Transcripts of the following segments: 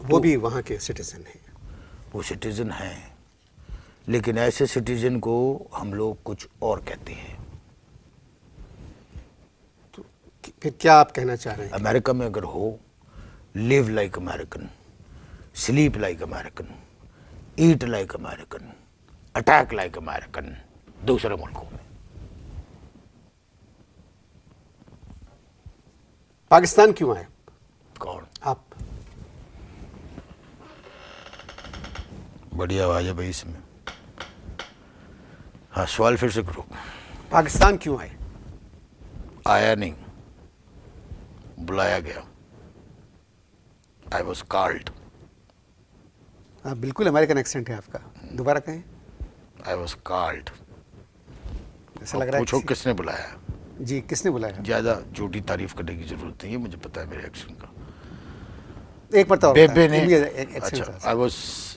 وہ بھی وہاں کے سٹیزن ہیں؟ وہ سٹیزن ہیں، لیکن ایسے سٹیزن کو ہم لوگ کچھ اور کہتے ہیں۔ تو پھر کیا آپ کہنا چاہ رہے ہیں؟ امریکہ میں اگر ہو live like American, sleep like American, eat like American, attack like American دوسرے ملکوں میں۔ پاکستان کیوں آئے کون؟ آپ؟ بڑی آواز ہے بھائی اس میں، ہاں سوال پھر سے کرو۔ پاکستان کیوں آئے؟ آیا نہیں، بلایا گیا۔ I was called. بالکل امریکن ایکسنٹ ہے آپ کا، دوبارہ کہیں۔ I was called. ایسا لگ رہا پوچھو ہے کس نے بلایا؟ جی کس نے بلایا؟ زیادہ جھوٹی تعریف کرنے کی ضرورت نہیں ہے، مجھے پتا ہے میرے ایکشن کا۔ ایک مرتبہ بیبے نے، اچھا I was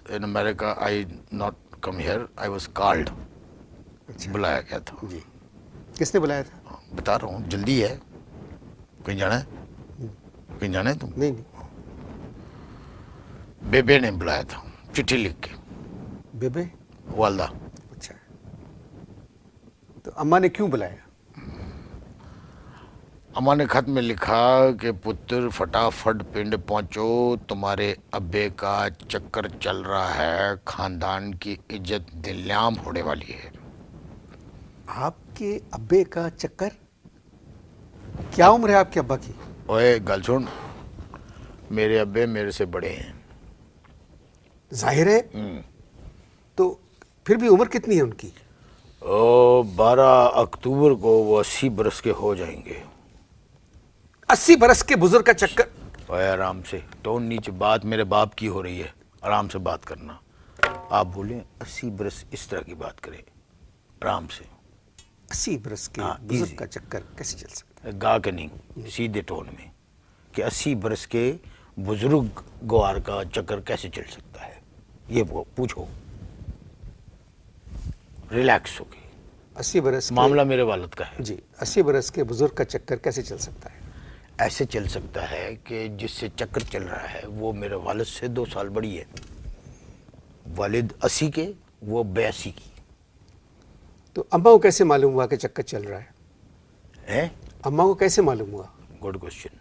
in America, I not come here, I was called, بلایا گیا تھا۔ جی کس نے بلایا تھا؟ بتا رہا ہوں، جلدی ہے، کہیں جانا ہے؟ کہیں جانا ہے تم؟ نہیں نہیں، بیبے نے بلایا تھا چٹھی لکھ کے، بیبے؟ والدہ۔ اچھا، تو اماں نے کیوں بلایا؟ اماں نے خط میں لکھا کہ پتر فٹافٹ پنڈ پہنچو، تمہارے ابے کا چکر چل رہا ہے، خاندان کی عزت نیلام ہونے والی ہے۔ آپ کے ابے کا چکر؟ کیا عمر ہے آپ کے ابا کی؟ اوے گل سن، میرے ابے میرے سے بڑے ہیں۔ ظاہر ہے، تو پھر بھی عمر کتنی ہے ان کی؟ 12 اکتوبر کو وہ 80 برس کے ہو جائیں گے۔ 80 برس کے بزرگ کا چکر؟ اوے آرام سے، ٹون نیچے، بات میرے باپ کی ہو رہی ہے، آرام سے بات کرنا۔ آپ بولیں 80 برس، اس طرح کی بات کریں آرام سے۔ 80 برس کے بزرگ کا چکر کیسے چل سکتا ہے؟ گا کے نہیں، سیدھے ٹون میں، کہ 80 برس کے بزرگ گوار کا چکر کیسے چل سکتا ہے، یہ وہ پوچھو، ریلیکس ہو کے۔ 80 برس معاملہ میرے والد کا ہے۔ جی 80 برس کے بزرگ کا چکر کیسے چل سکتا ہے؟ ایسے چل سکتا ہے کہ جس سے چکر چل رہا ہے وہ میرے والد سے 2 سال بڑی ہے۔ والد 80 کے، وہ 82 کی۔ تو اماں کو کیسے معلوم ہوا کہ چکر چل رہا ہے؟ ہیں؟ اماں کو کیسے معلوم ہوا؟ Good question.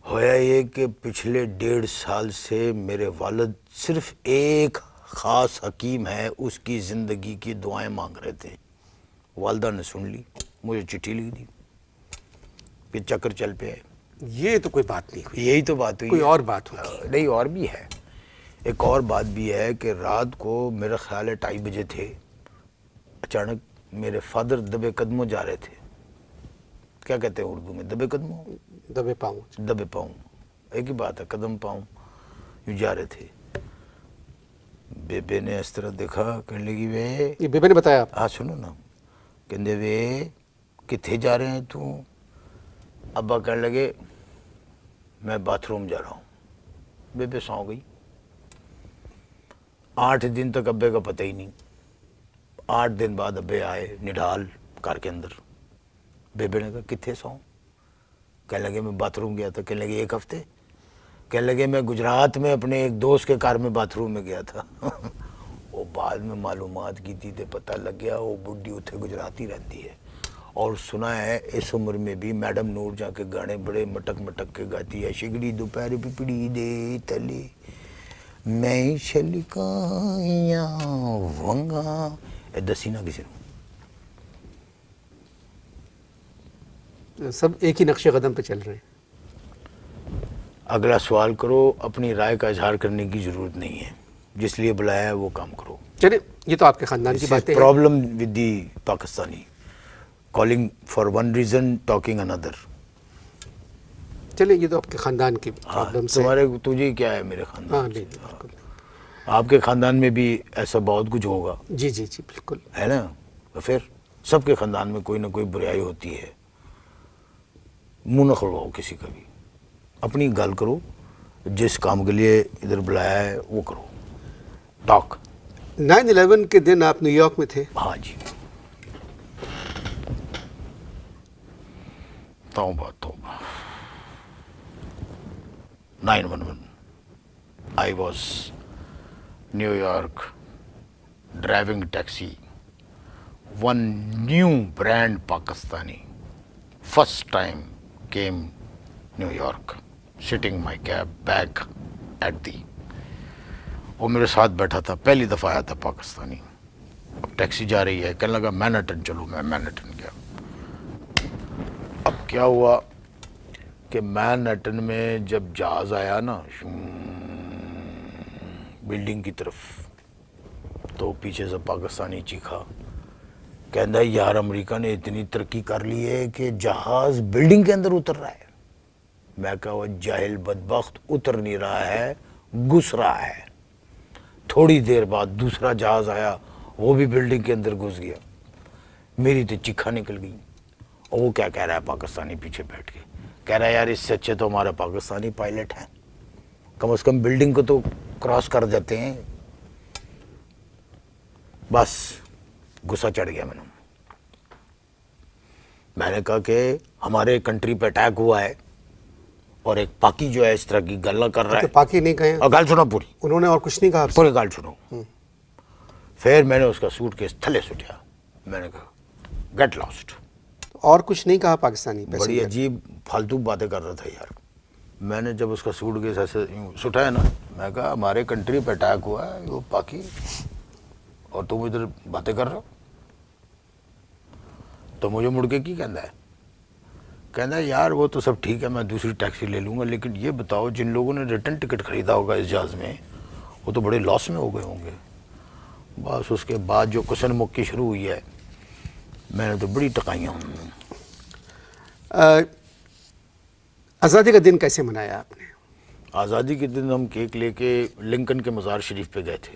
ہویا یہ کہ پچھلے 1.5 سال سے میرے والد صرف ایک خاص حکیم ہے، اس کی زندگی کی دعائیں مانگ رہے تھے۔ والدہ نے سن لی، مجھے چٹھی لکھ دی کہ چکر چل پہ ہے۔ یہ تو کوئی بات نہیں ہوئی، یہی تو بات ہوئی کوئی ہے۔ اور بات ہوگی۔ نہیں، اور بھی ہے، ایک اور بات بھی ہے کہ رات کو میرا خیال ہے 2:30 بجے تھے، اچانک میرے فادر دبے قدموں جا رہے تھے۔ کیا کہتے ہیں اردو میں؟ دبے قدموں، دبے پاؤں؟ دبے پاؤں، ایک ہی بات ہے، قدم پاؤں، یوں جا رہے تھے۔ بیبے نے اس طرح دیکھا، کہنے لگی وے، یہ بیبے نے بتایا آپ؟ ہاں سنو نا، کہندے وے کتھے جا رہے ہیں تو؟ ابا کہنے لگے میں باتھ روم جا رہا ہوں۔ بیبے سو گئی۔ 8 دن تک ابے کا پتہ ہی نہیں۔ 8 دن بعد ابے آئے نڈال کار کے اندر۔ بیبے نے کہا کتھے سو؟ کہنے لگے میں باتھ روم گیا تھا۔ کہنے لگے 1 ہفتے؟ کہنے لگے میں گجرات میں اپنے ایک دوست کے کار میں باتھ روم میں گیا تھا۔ وہ بعد میں معلومات کی تھی، پتہ لگ گیا وہ بڈھی اتھے گجراتی رہتی ہے، اور سنا ہے اس عمر میں بھی میڈم نور جا کے گانے بڑے مٹک مٹک کے گاتی ہے۔ شگڑی دوپہر پپڑی دے تلے میں شلکائیاں ونگا، اے دسی نہ کسی نے۔ سب ایک ہی نقش قدم پہ چل رہے ہیں۔ اگلا سوال کرو، اپنی رائے کا اظہار کرنے کی ضرورت نہیں ہے، جس لیے بلایا ہے وہ کام کرو۔ چلے، یہ تو آپ کے خاندان کی باتیں ہیں۔ Problem with the Pakistani, calling for one reason talking اندر۔ چلے، یہ تو آپ کے خاندان کی پرابلم سے۔ تمہارے تجھے کیا ہے میرے ہاں خاندان نہیں سے؟ بالکل۔ آپ کے خاندان میں بھی ایسا بہت کچھ ہوگا، جی جی جی بالکل ہے نا؟ تو پھر سب کے خاندان میں کوئی نہ کوئی برائی ہوتی ہے، منہ نہ کھلواؤ کسی کا بھی، اپنی گل کرو، جس کام کے لیے ادھر بلایا ہے وہ کرو، ٹاک۔ 9/11 کے دن آپ نیو یارک میں تھے؟ ہاں جی، توبہ توبہ، 9/11 I was New York driving taxi. One new brand Pakistani first time came New York, sitting my cab back at the. وہ میرے ساتھ بیٹھا تھا, پہلی دفعہ آیا تھا پاکستانی. اب ٹیکسی جا رہی ہے, کہنے لگا مینہٹن چلو. میں مینہٹن گیا. اب کیا ہوا کہ مینہٹن میں جب جہاز آیا نا بلڈنگ کی طرف, تو پیچھے سے پاکستانی چیخا, کہندا ہے یار امریکہ نے اتنی ترقی کر لی ہے کہ جہاز بلڈنگ کے اندر اتر رہا ہے. میں کہا وہ جاہل بدبخت, اتر نہیں رہا ہے, گھس رہا ہے. تھوڑی دیر بعد دوسرا جہاز آیا, وہ بھی بلڈنگ کے اندر گھس گیا. میری تو چیخا نکل گئی. اور وہ کیا کہہ رہا ہے پاکستانی پیچھے بیٹھ کے, کہہ رہا ہے یار اس سے اچھے تو ہمارا پاکستانی پائلٹ ہیں, کم از کم بلڈنگ کو تو کراس کر دیتے ہیں. بس غصہ چڑھ گیا میں نے کہا کہ ہمارے کنٹری پہ اٹیک ہوا ہے اور ایک پاکی جو ہے اس طرح کی گلا کر رہا ہے. پاکی نہیں کہیں, اور گال سنو پوری, انہوں نے اور کچھ نہیں کہا, پورے گال سنو. پھر میں نے اس کا سوٹ کیس تھلے سٹیا. میں نے کہا گیٹ لاسٹ. اور کچھ نہیں کہا پاکستانی. بڑی عجیب فالتو باتیں کر رہا تھا یار. میں نے جب اس کا سوٹ کیس ایسے سٹایا نا, میں کہا ہمارے کنٹری پہ اٹیک ہوا ہے, وہ پاکی, اور تم ادھر باتیں کر رہے ہو. تو مجھے مڑ کے کی کہندا ہے یار وہ تو سب ٹھیک ہے, میں دوسری ٹیکسی لے لوں گا, لیکن یہ بتاؤ جن لوگوں نے ریٹرن ٹکٹ خریدا ہوگا اس جہاز میں, وہ تو بڑے لاس میں ہو گئے ہوں گے. بس اس کے بعد جو کسن مکی شروع ہوئی ہے, میں نے تو بڑی ٹکائیاں ہوں. آزادی کا دن کیسے منایا آپ نے؟ آزادی کے دن ہم کیک لے کے لنکن کے مزار شریف پہ گئے تھے.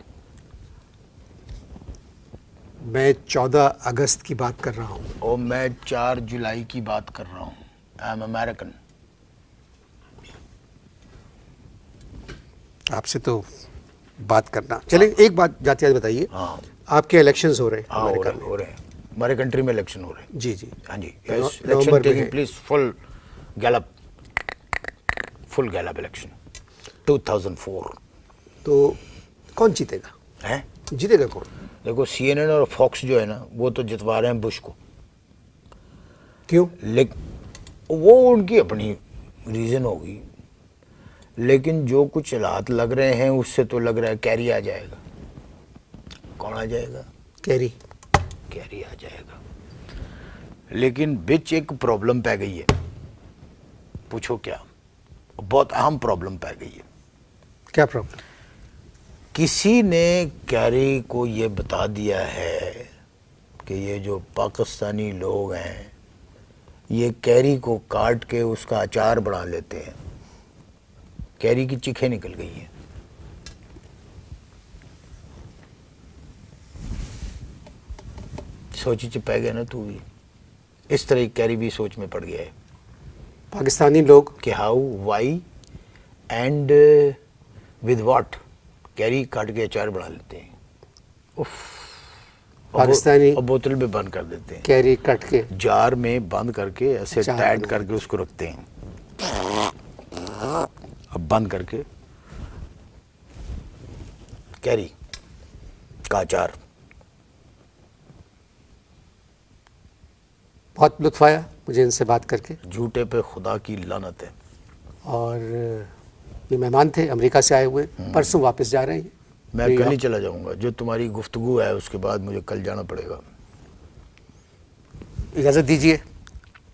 میں 14 اگست کی بات کر رہا ہوں. اور میں 4 جولائی کی بات کر رہا ہوں. I am American. آپ سے تو بات کرنا. چلیں ایک بات جاتے جاتے بتائیے, ہاں آپ کے الیکشنز ہو رہے ہیں امریکہ میں, ہو رہے ہیں ہمارے کنٹری میں الیکشن ہو رہے ہیں. جی جی ہاں جی, نومبر میں ہے. Please full Gallup election 2004. تو کون جیتے گا؟ ہیں جیتے گا کون؟ دیکھو سی این این اور فاکس جو ہے نا, وہ تو جتوا رہے ہیں بش کو. کیوں؟ لیکن وہ ان کی اپنی ریزن ہوگی, لیکن جو کچھ حالات لگ رہے ہیں اس سے تو لگ رہا ہے کیری آ جائے گا. کون آ جائے گا؟ کیری آ جائے گا. لیکن بچ ایک پرابلم پہ گئی ہے. پوچھو کیا؟ بہت اہم پرابلم پہ گئی ہے. کیا پرابلم؟ کسی نے کیری کو یہ بتا دیا ہے کہ یہ جو پاکستانی لوگ ہیں یہ کیری کو کاٹ کے اس کا اچار بنا لیتے ہیں. کیری کی چیخیں نکل گئی ہیں. سوچی چپا گیا نا تو بھی, اس طرح کیری بھی سوچ میں پڑ گیا ہے پاکستانی لوگ کہ how why and with what کیری کاٹ کے اچار بنا لیتے ہیں. پاکستانی اور بوتل میں بند کر دیتے ہیں, کیری کٹ کے جار میں بند کر کے ایسے ٹائٹ کر کے اس کو رکھتے ہیں. اب بند کر کے کیری کا اچار. بہت لطف آیا مجھے ان سے بات کر کے. جھوٹے پہ خدا کی لعنت ہے. اور یہ مہمان تھے امریکہ سے آئے ہوئے, پرسوں واپس جا رہے ہیں. میں کل ہی چلا جاؤں گا. جو تمہاری گفتگو ہے اس کے بعد مجھے کل جانا پڑے گا. اجازت دیجئے,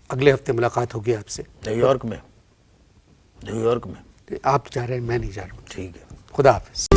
اگلے ہفتے ملاقات ہوگی آپ سے. نیو یارک میں آپ جا رہے ہیں, میں نہیں جا رہا ہوں. ٹھیک ہے. خدا حافظ.